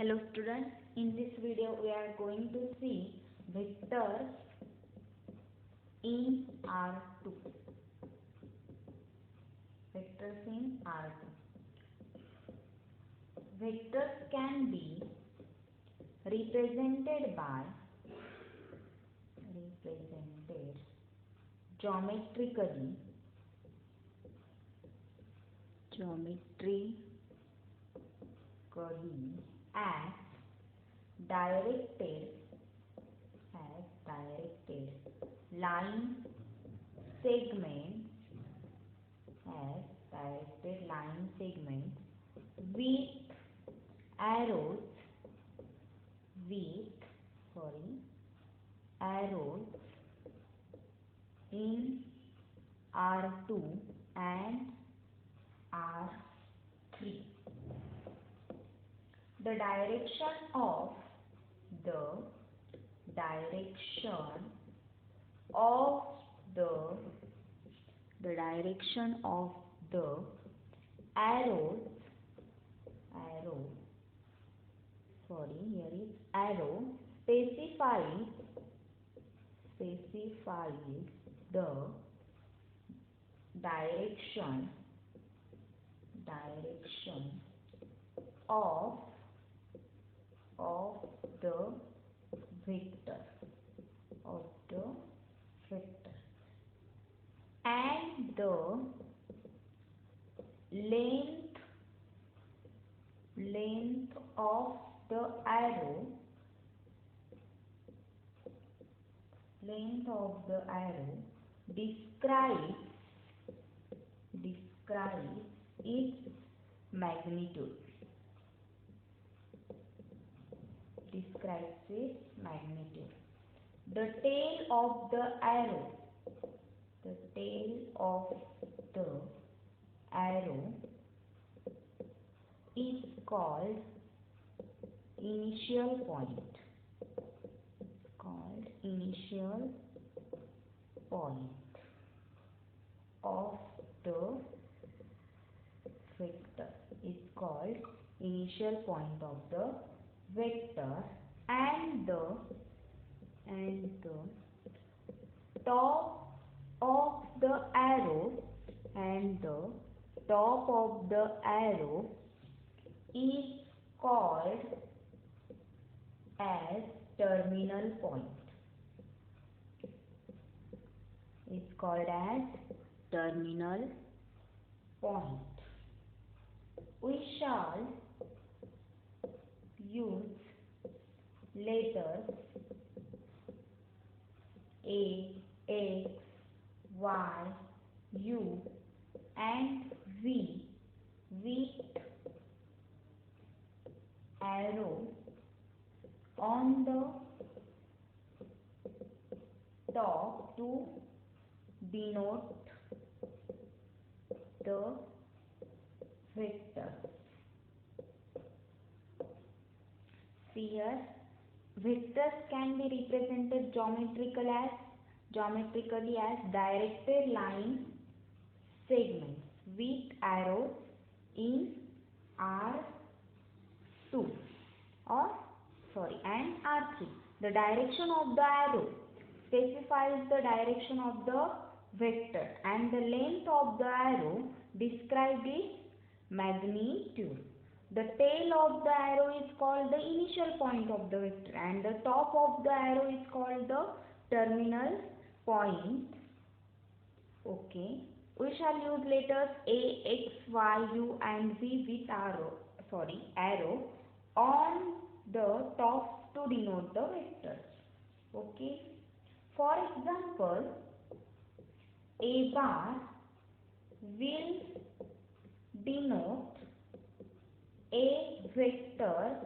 Hello students, in this video we are going to see vectors in R2. Vectors in R2. Vectors can be represented geometrically as directed line segments with arrows in R2 and R3. The direction of the arrow specifies the direction of the vector and the length of the arrow describes its magnitude. The tail of the arrow is called initial point of the vector, and the top of the arrow is called as terminal point. We shall use letters A, X, Y, U and V with arrow on the top to denote the vector. See here, vectors can be represented geometrically as directed line segments with arrows in R2 and R3. The direction of the arrow specifies the direction of the vector, and the length of the arrow describes its magnitude. The tail of the arrow is called the initial point of the vector, and the top of the arrow is called the terminal point. Okay. We shall use letters A, X, Y, U and V with arrow on the top to denote the vectors. Okay. For example, A bar will denote a vector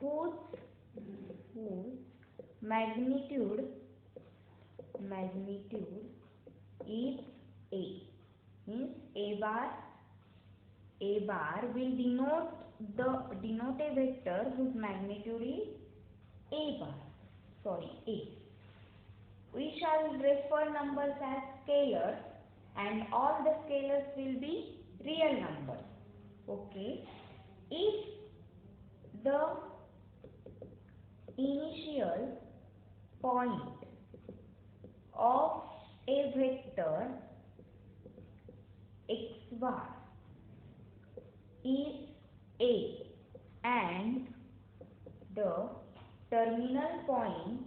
whose magnitude is A. Means A bar will denote a vector whose magnitude is A. We shall refer numbers as scalars, and all the scalars will be real numbers. Okay. if the initial point of a vector x bar is A and the terminal point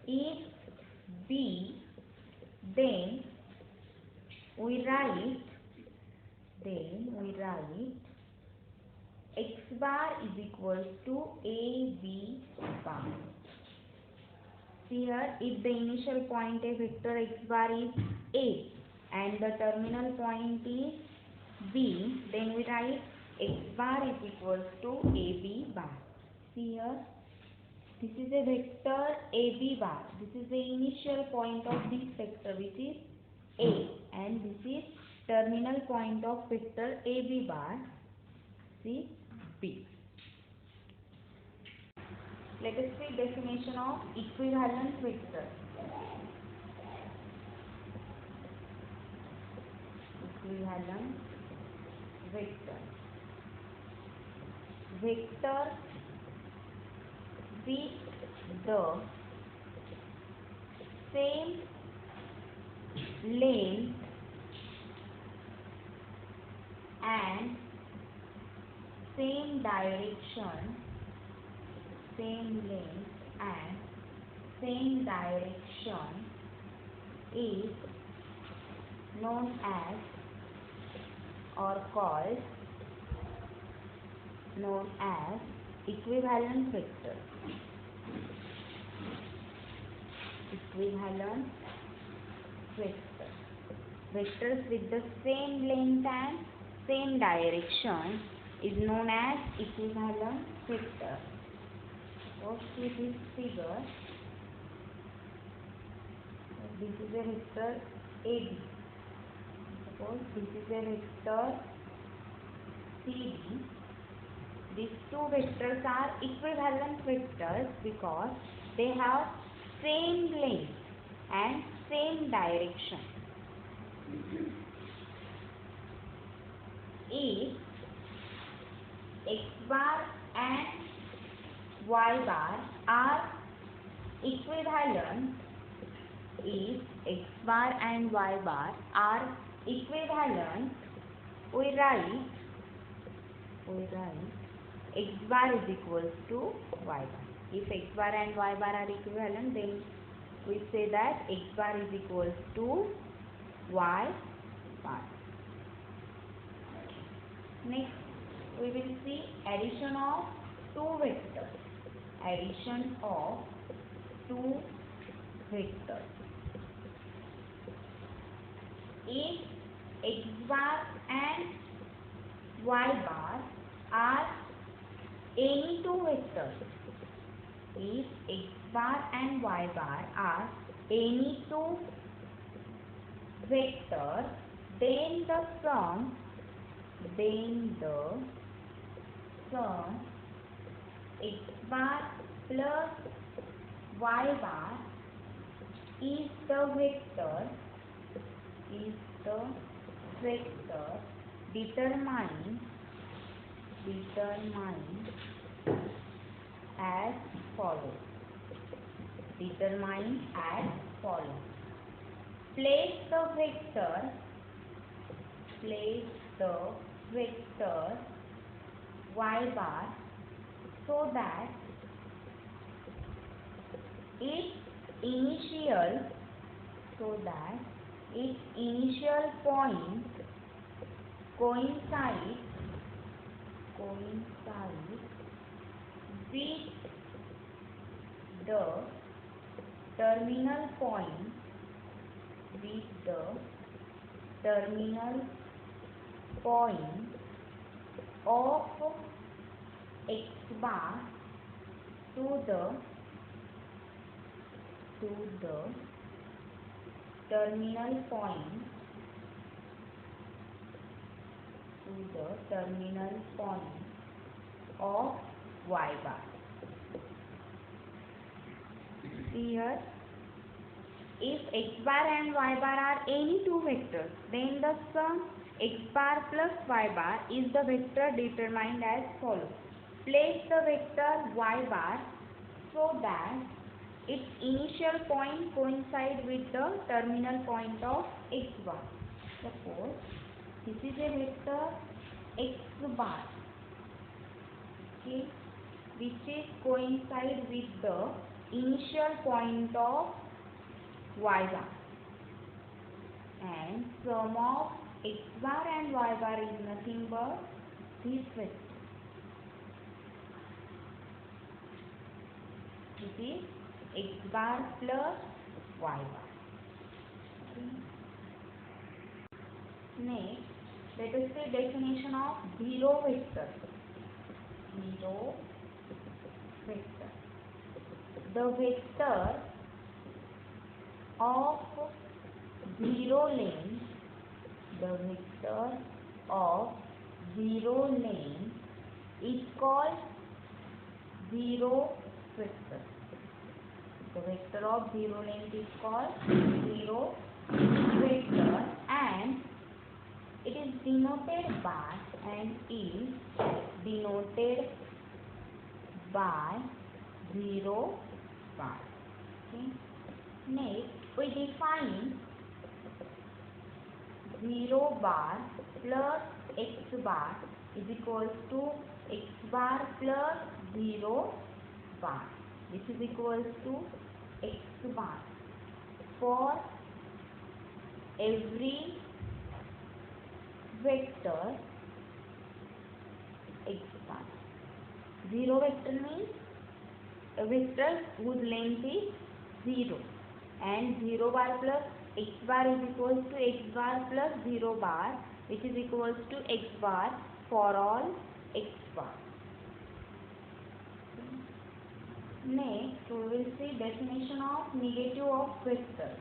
is B, then we write x bar is equals to AB bar. See here, if the initial point a vector x bar is A and the terminal point is B, then we write x bar is equals to AB bar. See here, this is a vector AB bar. This is the initial point of this vector, which is A, and this is terminal point of vector AB bar, see B. Let us see definition of equivalent vector. Equivalent vector. Vector with the same length and same direction, is known as or called equivalent vector. Equivalent vector. Vectors with the same length and same direction is known as equivalent vector. First with this figure, this is a vector AB. Suppose this is a vector CD. These two vectors are equivalent vectors because they have same length and same direction. If x bar and y bar are equivalent, we write x bar is equals to y bar. If x bar and y bar are equivalent, then we say that x bar is equals to y bar. Next, we will see addition of two vectors. Addition of two vectors. If x bar and y bar are any two vectors, if x bar and y bar are any two vectors, then the sum x bar plus y bar is the vector determined as follows. Place the vector y bar so that its initial point coincides with the terminal point of x bar to the terminal point of y bar. Here if x bar and y bar are any two vectors, then the sum x bar plus y bar is the vector determined as follows. Place the vector y bar so that its initial point coincides with the terminal point of x bar. Suppose this is a vector x bar, okay, which is coincide with the initial point of y bar, and sum of x bar and y bar is nothing but this vector. This is x bar plus y bar. Okay. Next, let us see definition of zero vector. Zero vector. The vector of zero length. The vector of zero length is called zero vector. The vector of zero length is called zero vector, and it is denoted by zero bar. Okay. Next, we define zero bar plus x bar is equals to x bar plus zero bar. This is equals to x bar for every vector x bar. Zero vector means a vector whose length is 0, and 0 bar plus x bar is equals to x bar plus 0 bar, which is equals to x bar for all x bar. Next, we will see definition of negative of vector.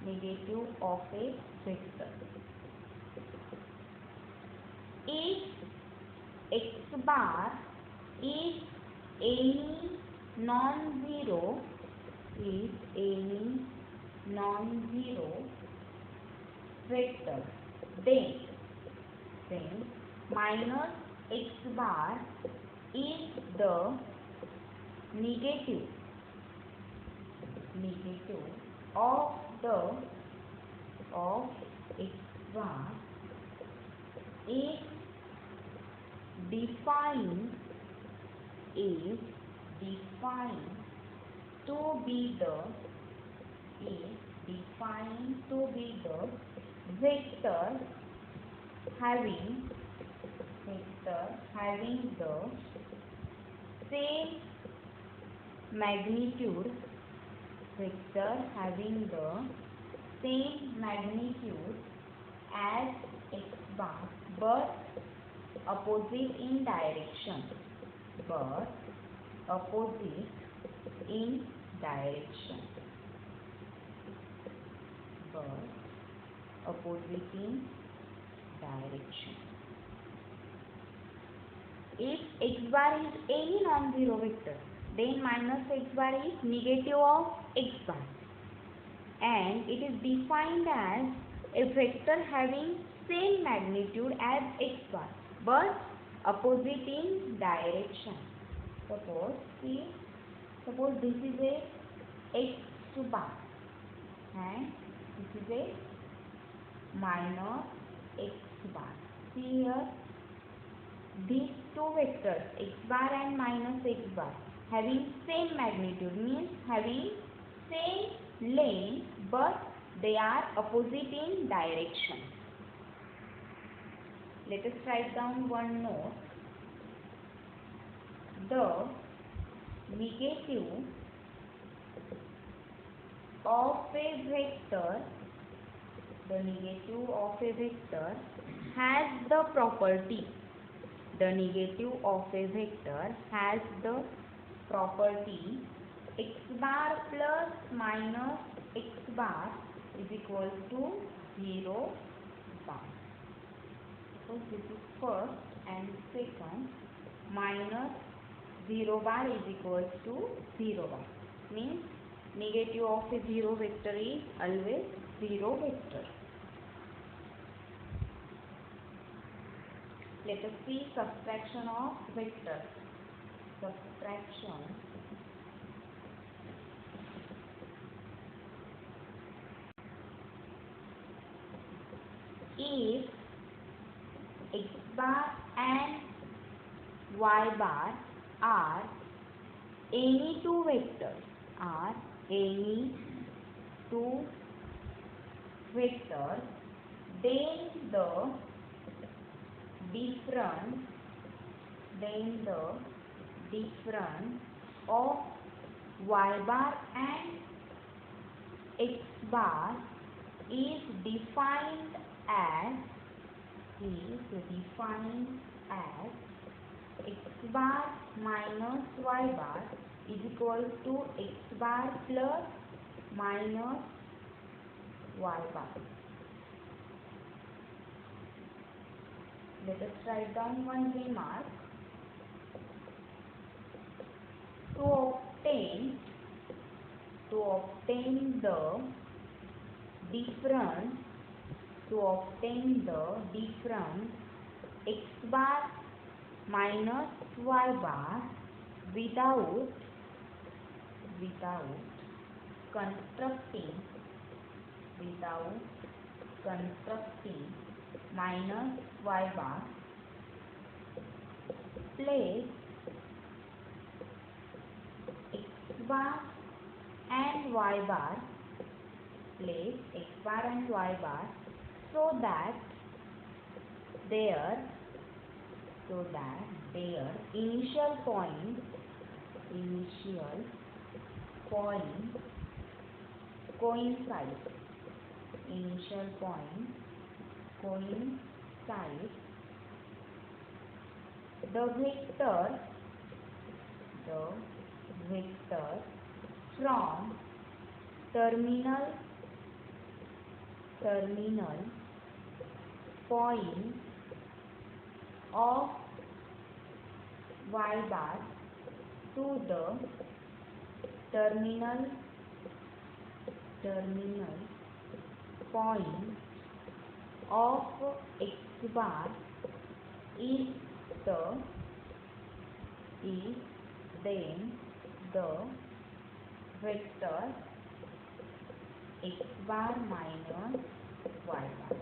Negative of a vector. If x bar is any non-zero vector, then minus x bar is the negative of x bar is defined to be the vector having the same magnitude as x bar, but opposite in direction. If x bar is any non-zero vector, then minus x bar is negative of x bar, and it is defined as a vector having same magnitude as x bar but opposite in direction. Suppose this is a x bar and this is a minus x bar. See here, these two vectors x bar and minus x bar having same magnitude means having same length, but they are opposite in direction. Let us write down one note. The negative of a vector has the property. X bar plus minus x bar is equal to 0 bar. So this is first, and second, minus 0 bar is equal to 0 bar. Means Negative of a zero vector is always zero vector. Let us see subtraction of vectors. Subtraction if x bar and y bar are any two vectors, then the difference of y bar and x bar is defined as x bar minus y bar is equal to x bar plus minus y bar. Let us write down one remark. To obtain the difference x bar minus y bar without constructing minus y bar, place x bar and y bar so that their initial point coincide. The vector from terminal point of y bar to the terminal point of x bar is then the vector x bar minus y bar.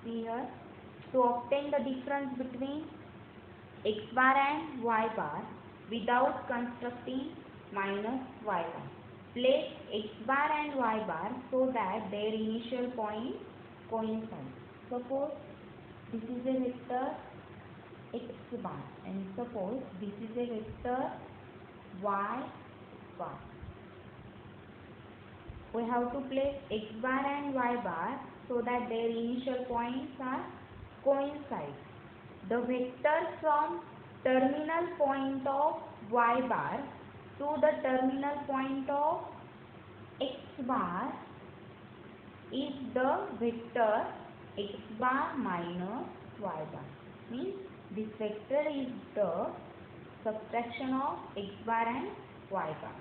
See here, to obtain the difference between x bar and y bar without constructing minus y bar, place x bar and y bar so that their initial point coincide. Suppose this is a vector x bar and suppose this is a vector y bar. We have to place x bar and y bar so that their initial points are coincide. The vector from terminal point of y bar to the terminal point of x bar is the vector x bar minus y bar. Means this vector is the subtraction of x bar and y bar.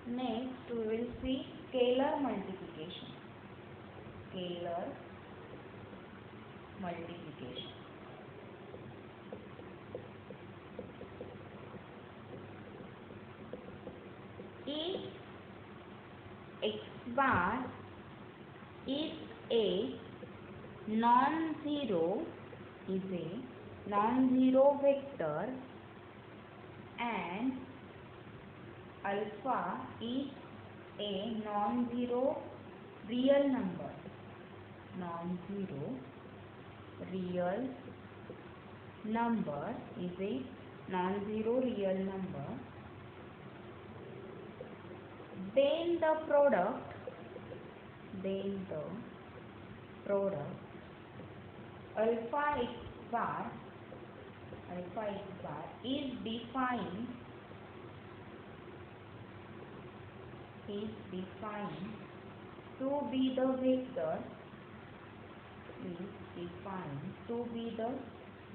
Next we will see scalar multiplication. If x bar is a non-zero vector and alpha is a non-zero real number, then the product alpha x bar is defined to be the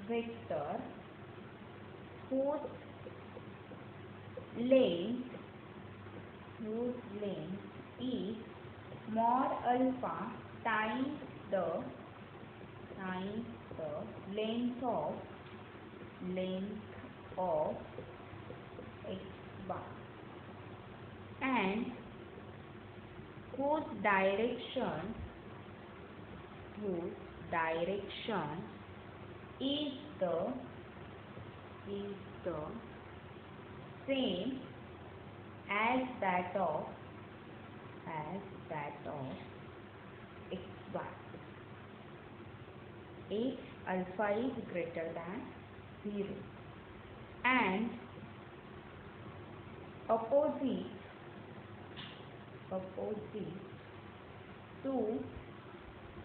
vector whose length is mod alpha times the length of x bar, and whose direction is the same as that of x bar if alpha is greater than 0, and opposite to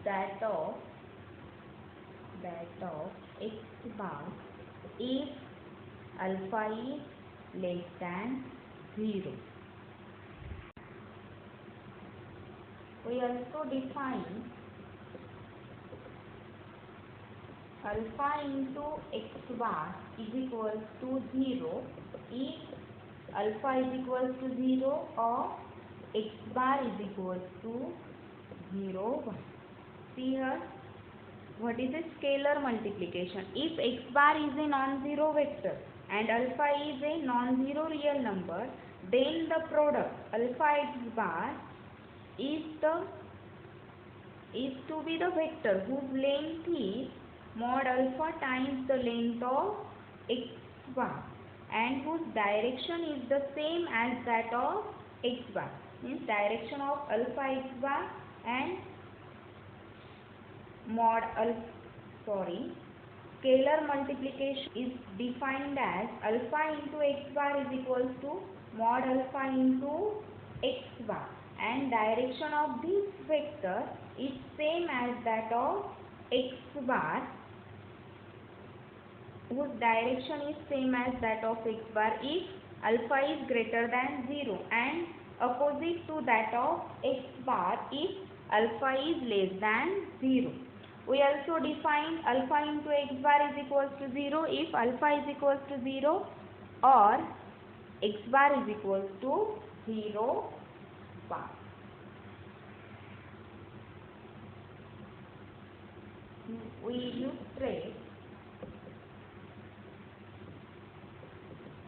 that of x bar if alpha is less than 0. We also define alpha into x bar is equals to 0 if alpha is equals to 0 or x bar is equals to 0, 1. See here, what is a scalar multiplication? If x bar is a non-zero vector and alpha is a non-zero real number, then the product alpha x bar is to be the vector whose length is mod alpha times the length of x bar and whose direction is the same as that of x bar. Means direction of alpha x bar and scalar multiplication is defined as alpha into x bar is equals to mod alpha into x bar, and direction of this vector is same as that of x bar whose direction is same as that of x bar if alpha is greater than 0, and opposite to that of x bar if alpha is less than 0. We also define alpha into x bar is equals to 0 if alpha is equals to 0 or x bar is equals to 0 bar. We illustrate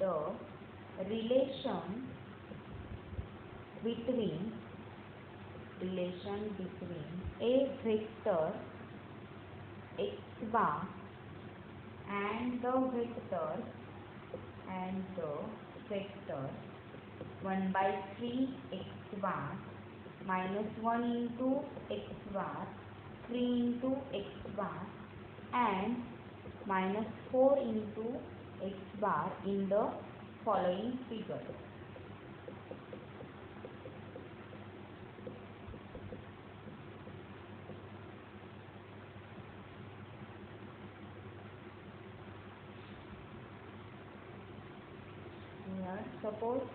the relation between a vector x bar and the vector 1 by 3 x bar minus 1 into x bar 3 into x bar and minus 4 into x bar in the following figure. Here, suppose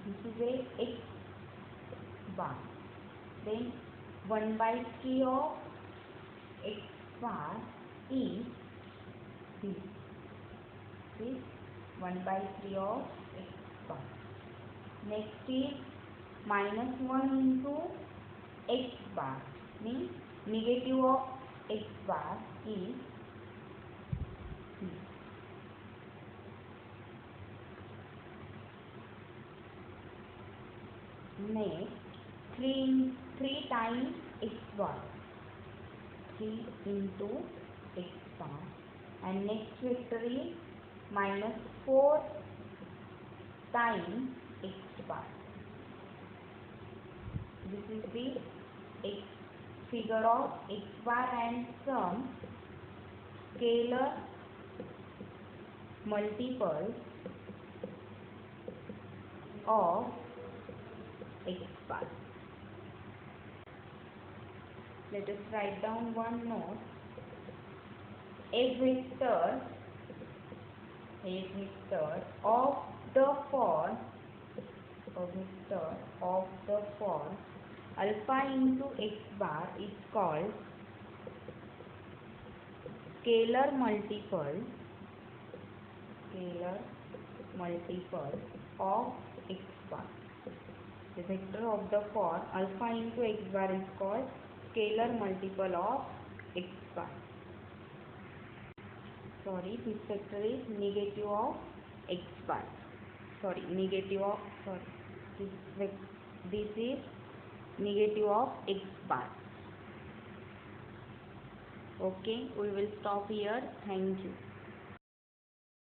this is a x bar, then 1 by 3 of x bar is this. 1 by 3 of x bar. Next is minus 1 into x bar, means negative of x bar is this. Next 3 times x bar, 3 into x bar, and next vector is minus 4 times x bar. This is the figure of x bar and some scalar multiples of x bar. Let us write down one note. A vector of the form alpha into x bar is called scalar multiple of x bar. The vector of the for alpha into x bar is called scalar multiple of x bar. Sorry, this vector is negative of x bar. This is negative of x bar. Okay, we will stop here. Thank you.